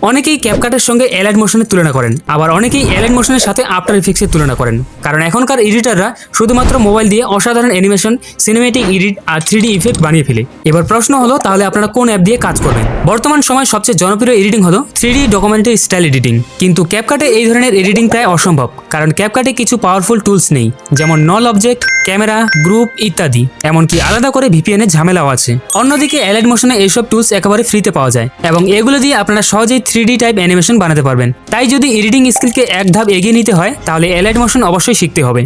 অনেকেই ক্যাপকাটের সঙ্গে অ্যালাইড মোশনের তুলনা করেন, আবার অনেকেই অ্যালাইড মোশনের সাথে আফটার ইফেক্টসের তুলনা করেন, কারণ এখনকার এডিটররা শুধুমাত্র মোবাইল দিয়ে অসাধারণ অ্যানিমেশন, সিনেমেটিক এডিট আর 3D ইফেক্ট বানিয়ে ফেলে। এবার প্রশ্ন হলো, তাহলে আপনারা কোন অ্যাপ দিয়ে কাজ করবেন? বর্তমান সময় সবচেয়ে জনপ্রিয় এডিটিং হলো 3D ডকুমেন্টারি স্টাইল এডিটিং, কিন্তু ক্যাপকাটে এই ধরনের এডিটিং প্রায় অসম্ভব, কারণ ক্যাপকাটে কিছু পাওয়ারফুল টুলস নেই, যেমন নল অবজেক্ট, ক্যামেরা, গ্রুপ ইত্যাদি। এমনকি আলাদা করে ভিপিএন এর ঝামেলাও আছে। অন্যদিকে অ্যালাইড মোশনে এইসব টুলস একেবারে ফ্রিতে পাওয়া যায় এবং এগুলো দিয়ে আপনারা সহজেই 3D টাইপ অ্যানিমেশন বানাতে পারবেন। তাই যদি এডিটিং স্কিলকে এক ধাপ এগিয়ে নিতে হয় তাহলে অ্যালাইড মোশন অবশ্যই শিখতে হবে।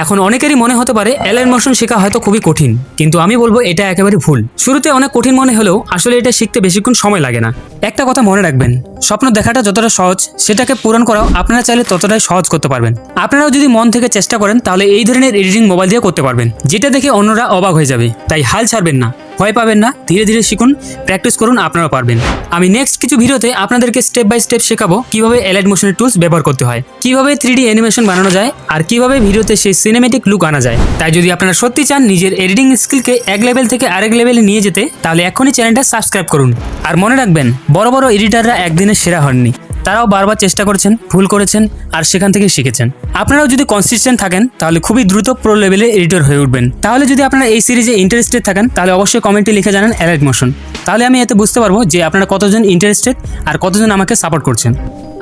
এখন অনেকেরই মনে হতে পারে অ্যালাইড মোশন শেখা হয়তো খুবই কঠিন, কিন্তু আমি বলবো এটা একেবারে ভুল। শুরুতে অনেক কঠিন মনে হলেও আসলে এটা শিখতে বেশিক্ষণ সময় লাগে না। একটা কথা মনে রাখবেন, স্বপ্ন দেখাটা যতটা সহজ সেটাকে পূরণ করাও আপনারা চাইলে ততটাই সহজ করতে পারবেন। আপনারাও যদি মন থেকে চেষ্টা করেন তাহলে এই ধরনের এডিটিং মোবাইল দিয়ে করতে পারবেন, যেটা দেখে অন্যরা অবাক হয়ে যাবে। তাই হাল ছাড়বেন না, ভয় পাবেন না, ধীরে ধীরে শিখুন, প্র্যাকটিস করুন, আপনারা পারবেন। আমি নেক্সট কিছু ভিডিওতে আপনাদেরকে স্টেপ বাই স্টেপ শেখাবো কিভাবে অ্যালাইড মোশনের টুলস ব্যবহার করতে হয়, কিভাবে 3D অ্যানিমেশন বানানো যায়, আর কিভাবে ভিডিওতে সেই সিনেমেটিক লুক আনা যায়। তাই যদি আপনারা সত্যি চান নিজের এডিটিং স্কিলকে এক লেভেল থেকে আরেক লেভেলে নিয়ে যেতে, তাহলে এখনই চ্যানেলটা সাবস্ক্রাইব করুন। আর মনে রাখবেন, বড় বড় এডিটররা একদিনে সেরা হননি, তারাও বারবার চেষ্টা করেছেন, ভুল করেছেন আর সেখান থেকে শিখেছেন। আপনারাও যদি কনসিস্টেন্ট থাকেন তাহলে খুবই দ্রুত প্রো লেভেলে এডিটর হয়ে উঠবেন। তাহলে যদি আপনারা এই সিরিজে ইন্টারেস্টেড থাকেন তাহলে অবশ্যই কমেন্টে লিখে জানান অ্যালাইড মোশন, তাহলে আমি এতে বুঝতে পারবো যে আপনারা কতজন ইন্টারেস্টেড আর কতজন আমাকে সাপোর্ট করছেন।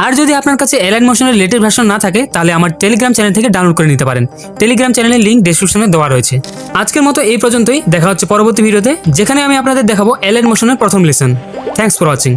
আর যদি আপনার কাছে অ্যালাইড মোশনের লেটেস্ট ভার্সন না থাকে তাহলে আমার টেলিগ্রাম চ্যানেল থেকে ডাউনলোড করে নিতে পারেন। টেলিগ্রাম চ্যানেলের লিঙ্ক ডেসক্রিপশনে দেওয়া রয়েছে। আজকের মতো এই পর্যন্তই, দেখা হচ্ছে পরবর্তী ভিডিওতে, যেখানে আমি আপনাদের দেখাবো অ্যালাইড মোশনের প্রথম লেসন। Thanks for watching.